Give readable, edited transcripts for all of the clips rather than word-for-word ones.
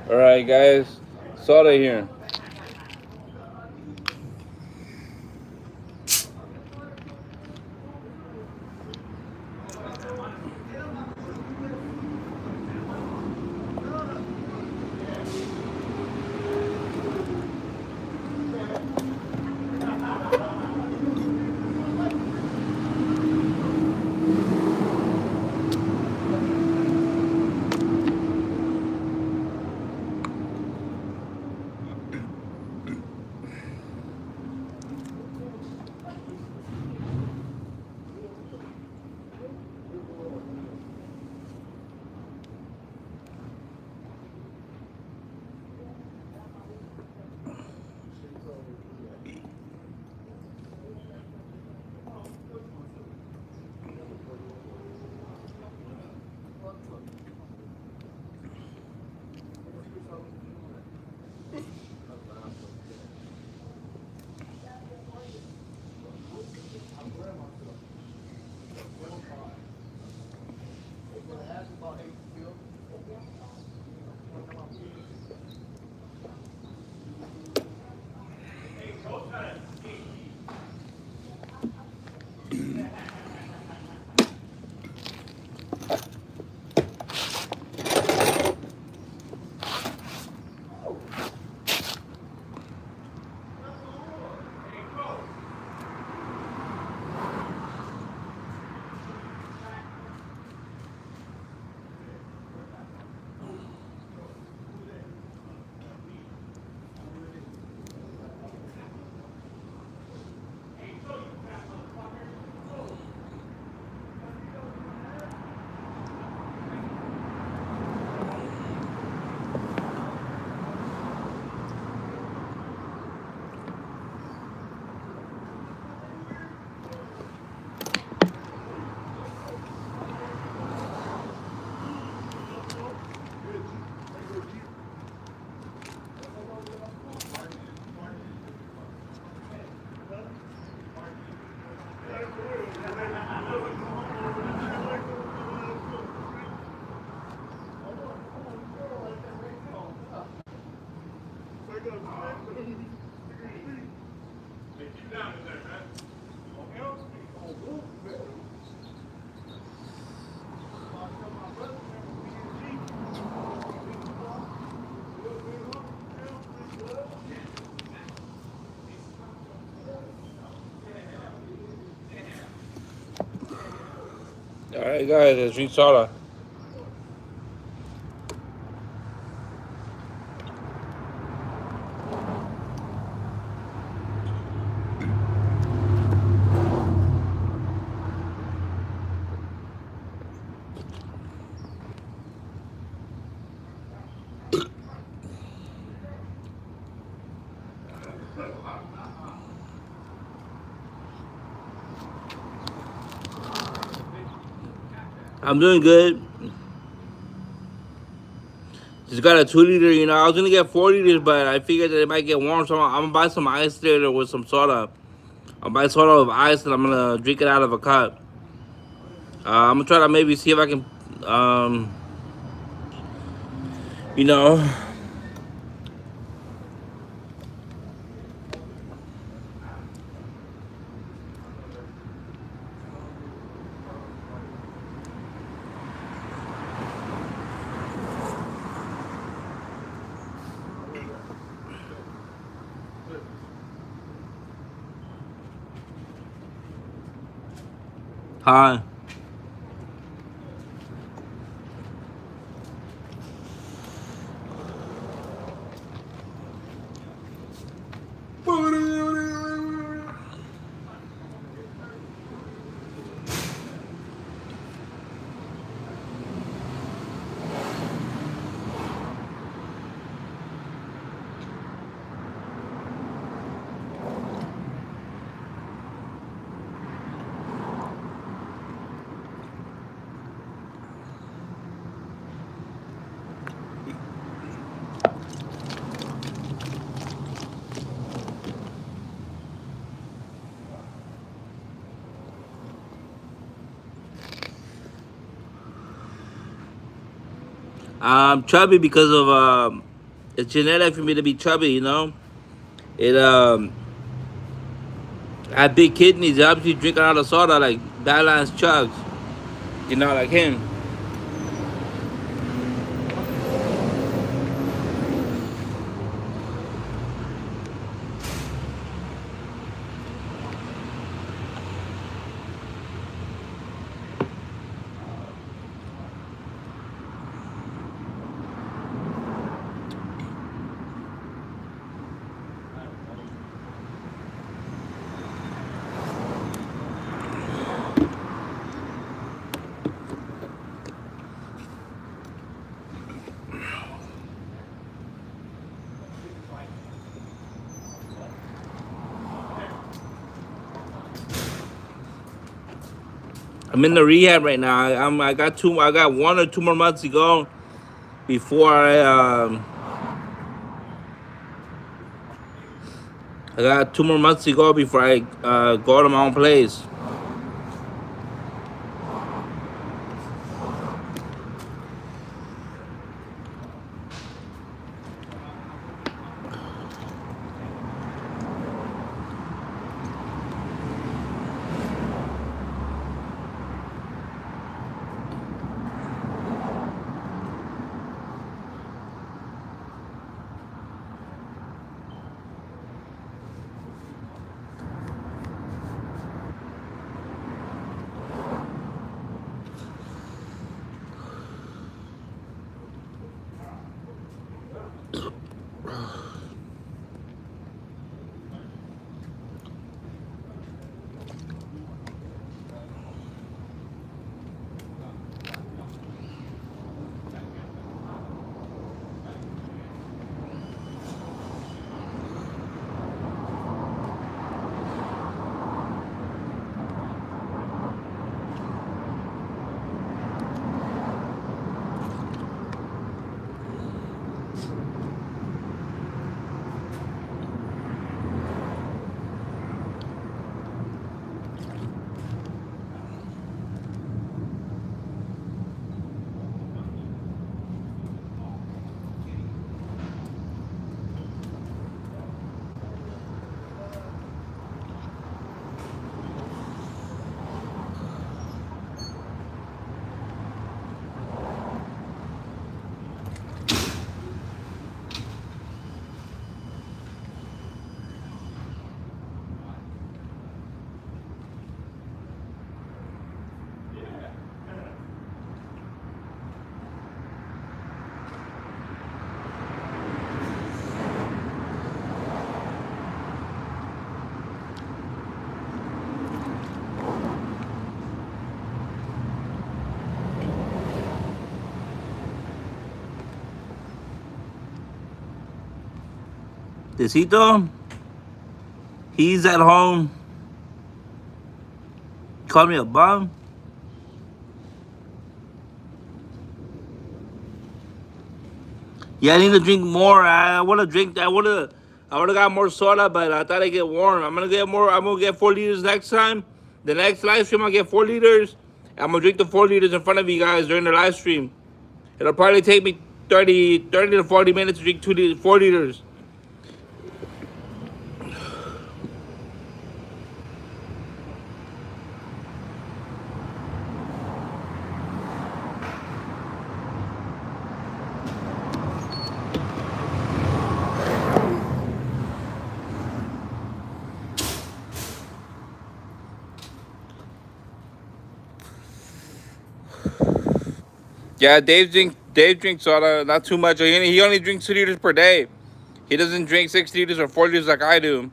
All right, guys. Soda here. All right, guys. Let's drink soda. I'm doing good. Just got a 2 liter. I was gonna get 4 liters, but I figured that it might get warm, so I'm gonna buy some ice later with some soda. I'll buy soda with ice, and I'm gonna drink it out of a cup. I'm gonna try to maybe see if I can, um, you know, hi. I'm chubby because of It's genetic for me to be chubby, you know. It I have big kidneys. It helps you drink a lot of soda, like Balance chugs, you know, like him. I'm in the rehab right now. I got 1 or 2 more months to go before I got 2 more months to go before I go to my own place. Decito, he's at home. Called me a bum. Yeah, I need to drink more. I want to drink. I would have got more soda, but I thought I'd get warm. I'm gonna get more. I'm gonna get 4 liters next time. The next live stream, I'll get 4 liters. I'm gonna drink the 4 liters in front of you guys during the live stream. It'll probably take me 30 to 40 minutes to drink 4 liters. Yeah, Dave drinks soda, not too much. He only drinks 2 liters per day. He doesn't drink 6 liters or 4 liters like I do.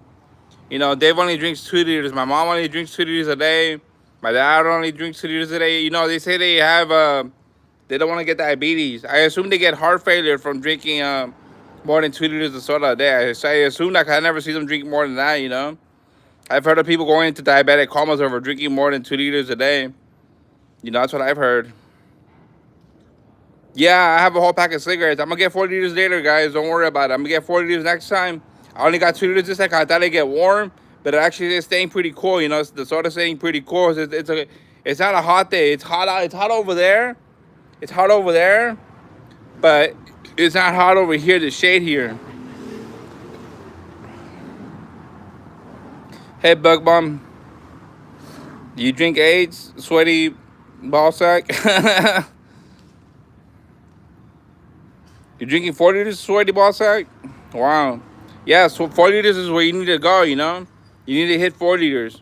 You know, Dave only drinks 2 liters. My mom only drinks 2 liters a day. My dad only drinks 2 liters a day. You know, they say they don't want to get diabetes. I assume they get heart failure from drinking more than 2 liters of soda a day. I assume that 'cause I never see them drink more than that. You know, I've heard of people going into diabetic comas over drinking more than 2 liters a day. You know, that's what I've heard. Yeah, I have a whole pack of cigarettes. I'm gonna get 4 liters later, guys. Don't worry about it. I'm gonna get 4 liters next time. I only got 2 liters this second. I thought it'd get warm, but it actually is staying pretty cool. You know, the soda's staying pretty cool. It's not a hot day. It's hot out. It's hot over there. It's hot over there, but It's not hot over here. The shade here. Hey, Bug Bomb. Do you drink AIDS, sweaty ball sack? You're drinking 40 liters, sweaty ball sack? Wow. Yeah, so 40 liters is where you need to go, you know? You need to hit 40 liters.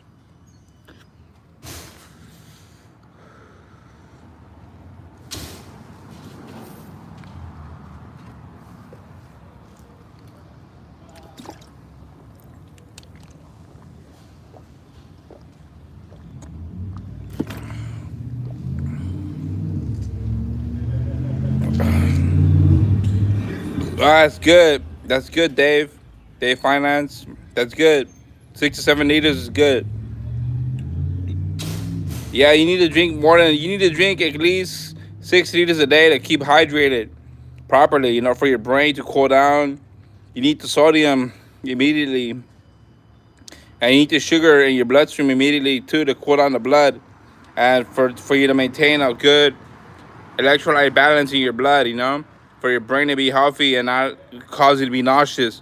That's good. That's good, Dave. Dave Finance. That's good. 6 to 7 liters is good. Yeah, you need to drink more than you need to drink at least 6 liters a day to keep hydrated properly. You know, for your brain to cool down. You need the sodium immediately, and you need the sugar in your bloodstream immediately too to cool down the blood, and for you to maintain a good electrolyte balance in your blood. You know, for your brain to be healthy and not cause you to be nauseous.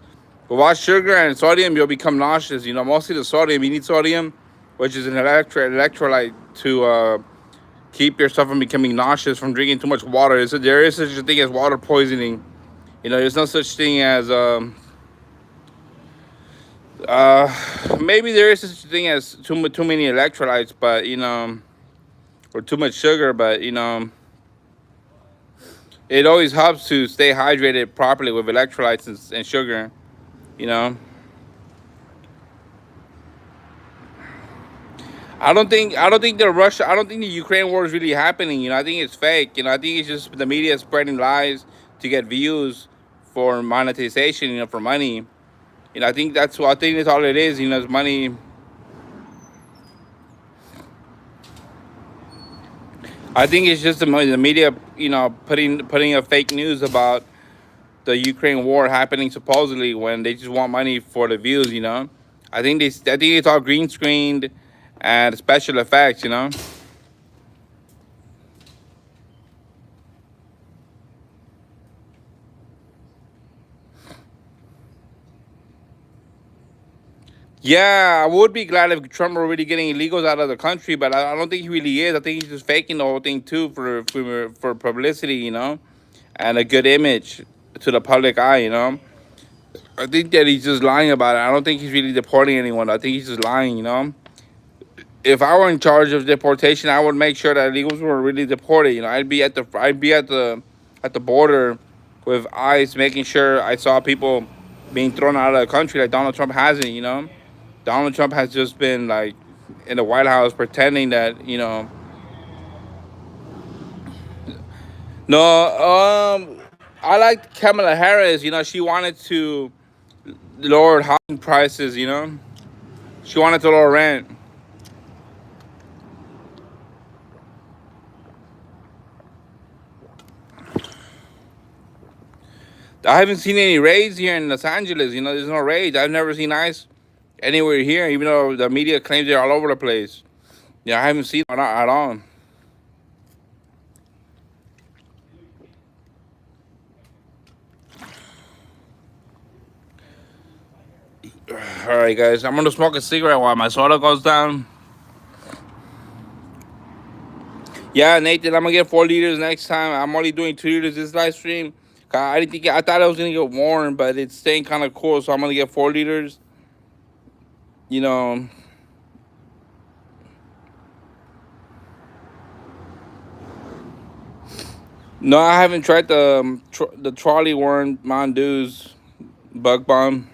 Without sugar and sodium, you'll become nauseous. You know, mostly the sodium. You need sodium, which is an electrolyte to keep yourself from becoming nauseous from drinking too much water. There is such a thing as water poisoning. You know, there's no such thing as maybe there is such a thing as too many electrolytes, but you know, or too much sugar. But you know, it always helps to stay hydrated properly with electrolytes and sugar. You know, I don't think I don't think the Ukraine war is really happening. You know, I think it's fake. You know, I think it's just the media spreading lies to get views for monetization. You know, for money. You know, I think that's all it is. You know, it's money. I think it's just the media, you know, putting a fake news about the Ukraine war happening supposedly when they just want money for the views. You know, I think it's all green screened and special effects. You know. Yeah, I would be glad if Trump were really getting illegals out of the country, but I don't think he really is. I think he's just faking the whole thing too for publicity, you know, and a good image to the public eye, you know. I think that he's just lying about it. I don't think he's really deporting anyone. I think he's just lying, you know. If I were in charge of deportation, I would make sure that illegals were really deported. You know, I'd be at the border with ICE, making sure I saw people being thrown out of the country like Donald Trump hasn't. You know, Donald Trump has just been like in the White House pretending that you know. No, I like Kamala Harris. You know, she wanted to lower housing prices. You know, she wanted to lower rent. I haven't seen any raids here in Los Angeles. You know, there's no raids. I've never seen ICE anywhere here, even though the media claims they're all over the place. Yeah, I haven't seen it at all. All right, guys, I'm gonna smoke a cigarette while my soda goes down. Yeah, Nathan, I'm gonna get 4 liters next time. I'm only doing 2 liters this live stream. I didn't think I thought it was gonna get warm, but it's staying kind of cool, so I'm gonna get 4 liters. You know, no, I haven't tried the trolley worm Mondoos bug bomb.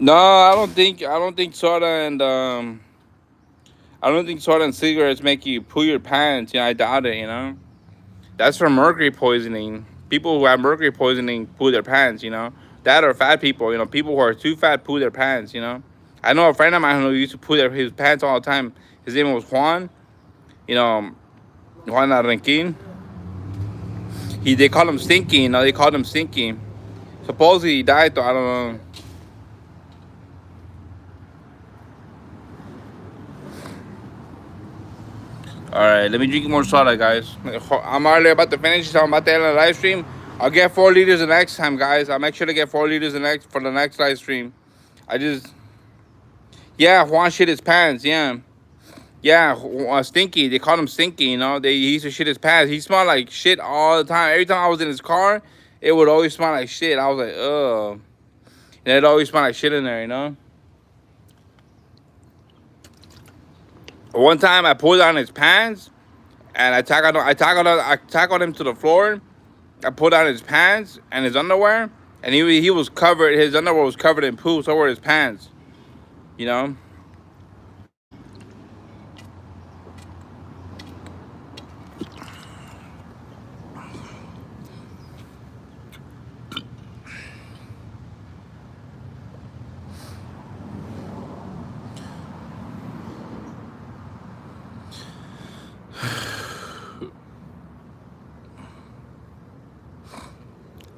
No, I don't think soda and I don't think soda and cigarettes make you poo your pants. You know, I doubt it. You know, that's from mercury poisoning. People who have mercury poisoning poo their pants. You know, that or fat people. You know, people who are too fat poo their pants. You know, I know a friend of mine who used to poo his pants all the time. His name was Juan. You know, Juan Arrenquin. They call him Stinky, you know. They called him Stinky. Supposedly he died, though. I don't know. All right, let me drink more soda, guys. I'm already about to finish, so I'm about to end the live stream. I'll get 4 liters the next time, guys. I'll make sure to get 4 liters for the next live stream. Yeah, Juan shit his pants. Yeah, Stinky. They called him Stinky. You know, he used to shit his pants. He smelled like shit all the time. Every time I was in his car, it would always smell like shit. I was like, ugh. And it always smelled like shit in there, you know. One time I pulled on his pants and I tackled him to the floor. I pulled out his pants and his underwear, and he was covered. His underwear was covered in poo, so were his pants. You know.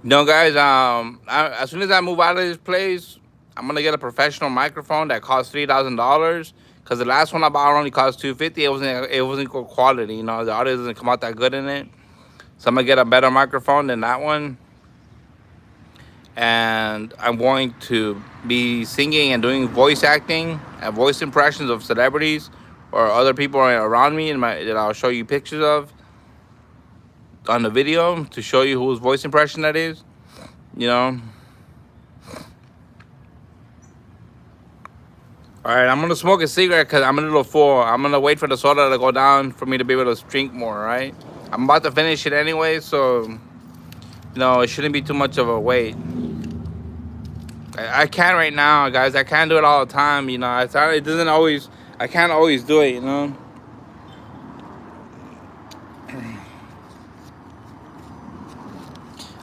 No, guys. As soon as I move out of this place, I'm gonna get a professional microphone that costs $3,000. Cause the last one I bought only cost $250. It wasn't good quality. You know, the audio doesn't come out that good in it. So I'm gonna get a better microphone than that one. And I'm going to be singing and doing voice acting and voice impressions of celebrities or other people around me that I'll show you pictures of on the video to show you whose voice impression that is, you know. All right, I'm gonna smoke a cigarette because I'm a little full. I'm gonna wait for the soda to go down for me to be able to drink more. All right, I'm about to finish it anyway, so you know it shouldn't be too much of a wait. I can't right now, guys. I can't do it all the time. You know, it doesn't always. I can't always do it. You know.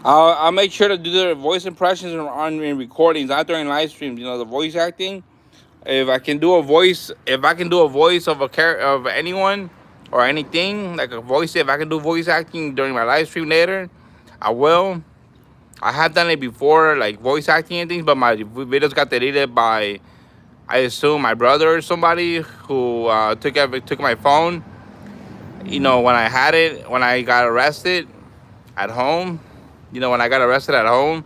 I'll make sure to do the voice impressions in recordings, not during live streams. You know, the voice acting. If I can do a voice of of anyone or anything, like a voice, if I can do voice acting during my live stream later, I will. I have done it before, like voice acting and things, but my videos got deleted by, I assume, my brother or somebody who took my phone. You know, when I got arrested at home. You know, when I got arrested at home.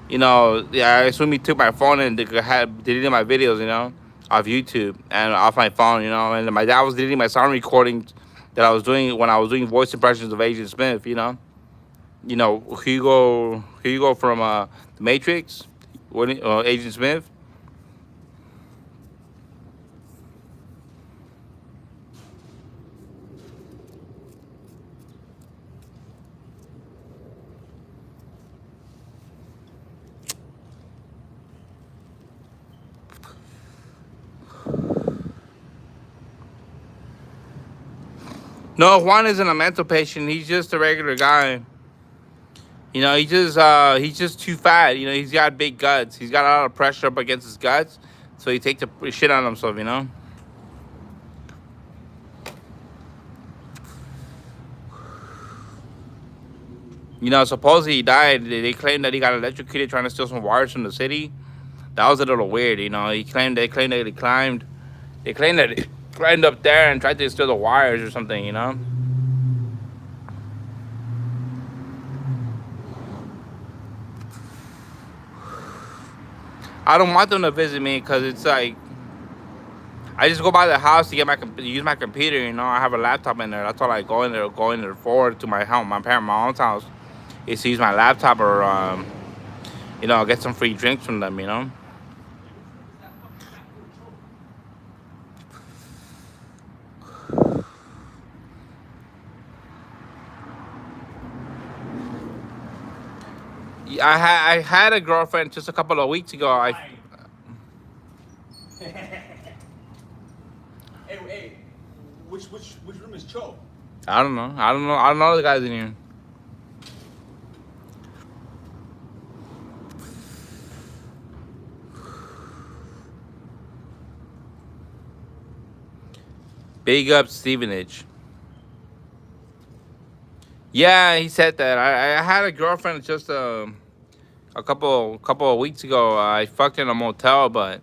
You know, yeah, I assume he took my phone and deleted my videos, you know, off YouTube and off my phone, you know. And my dad was deleting my sound recordings that I was doing when I was doing voice impressions of Agent Smith, you know. You know, Hugo from The Matrix, Agent Smith. No, Juan isn't a mental patient. He's just a regular guy. You know, he's just too fat. You know, he's got big guts. He's got a lot of pressure up against his guts, so he takes the shit on himself. You know. You know, supposedly he died. They claimed that he got electrocuted trying to steal some wires from the city. That was a little weird. You know, they claimed that he climbed. They claimed that he climbed up there and tried to steal the wires or something. You know. I don't want them to visit me because it's like I just go by the house to use my computer. You know, I have a laptop in there. That's all I go in there forward to my home, my mom's house, is to use my laptop or you know, get some free drinks from them. You know. I had a girlfriend just a couple of weeks ago. Hey, which room is Cho? I don't know the guys in here. Big up Stevenage. Yeah, he said that. I had a girlfriend just a couple of weeks ago. I fucked in a motel, but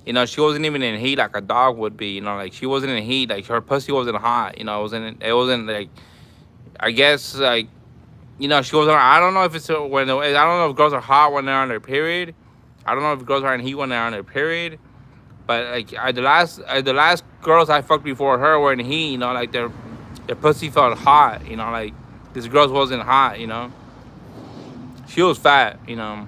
you know she wasn't even in heat like a dog would be. You know, like she wasn't in heat. Like her pussy wasn't hot. You know, it wasn't like I guess like you know she wasn't. I don't know if it's I don't know if girls are hot when they're on their period. I don't know if girls are in heat when they're on their period. But like the last girls I fucked before her were in heat. You know, like their pussy felt hot. You know, like this girl's wasn't hot. You know, she was fat. You know.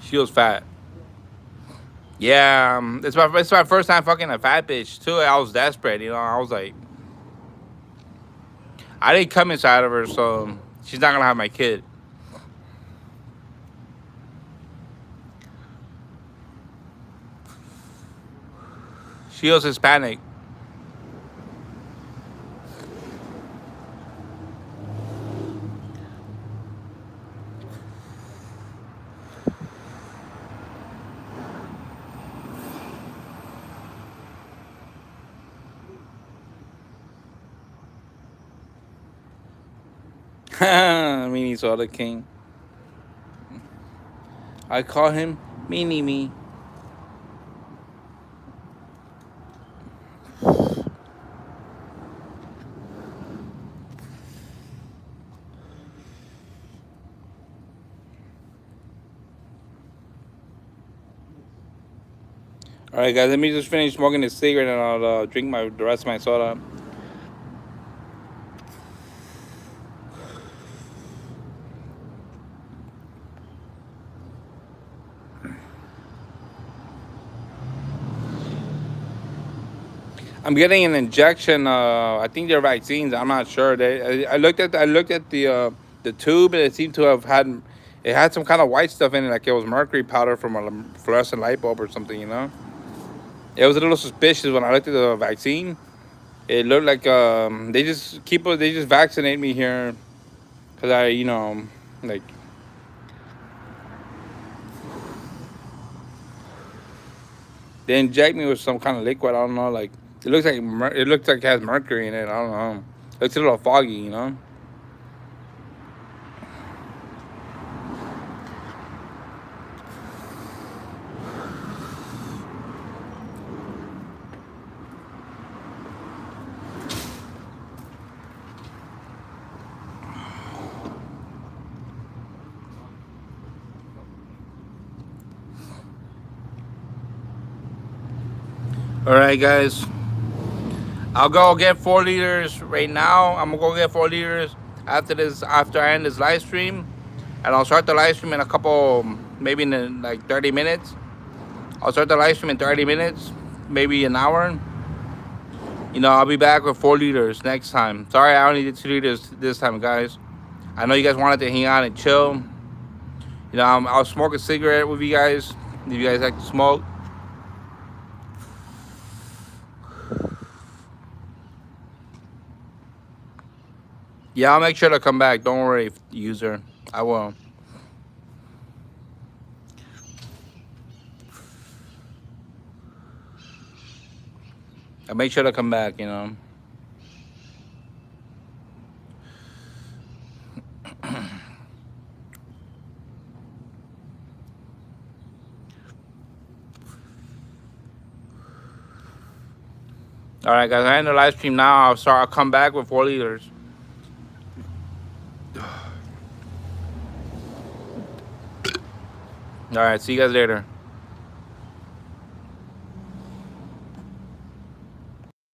She was fat. Yeah, it's my first time fucking a fat bitch too. I was desperate, you know. I was like, I didn't come inside of her, so she's not gonna have my kid. She was Hispanic. Meanie Soda King. I call him Meanie Me. All right, guys, let me just finish smoking this cigarette and I'll drink the rest of my soda. I'm getting an injection. I think they're vaccines. I'm not sure. I looked at the tube, and it seemed to have had some kind of white stuff in it, like it was mercury powder from a fluorescent light bulb or something. You know, it was a little suspicious when I looked at the vaccine. It looked like they just vaccinate me here because like they inject me with some kind of liquid. I don't know. Like it looks like it has mercury in it. I don't know. It looks a little foggy. You know. All right, guys. I'll go get 4 liters right now. I'm gonna go get 4 liters after this. After I end this live stream, and I'll start the live stream in a couple, maybe in like 30 minutes. I'll start the live stream in 30 minutes, maybe an hour. You know, I'll be back with 4 liters next time. Sorry, I only did 2 liters this time, guys. I know you guys wanted to hang out and chill. You know, I'll smoke a cigarette with you guys if you guys like to smoke. Yeah, I'll make sure to come back. Don't worry, user. I will. I'll make sure to come back, you know. All right, guys. I end the live stream now. I'll come back with 4 liters. All right. See you guys later.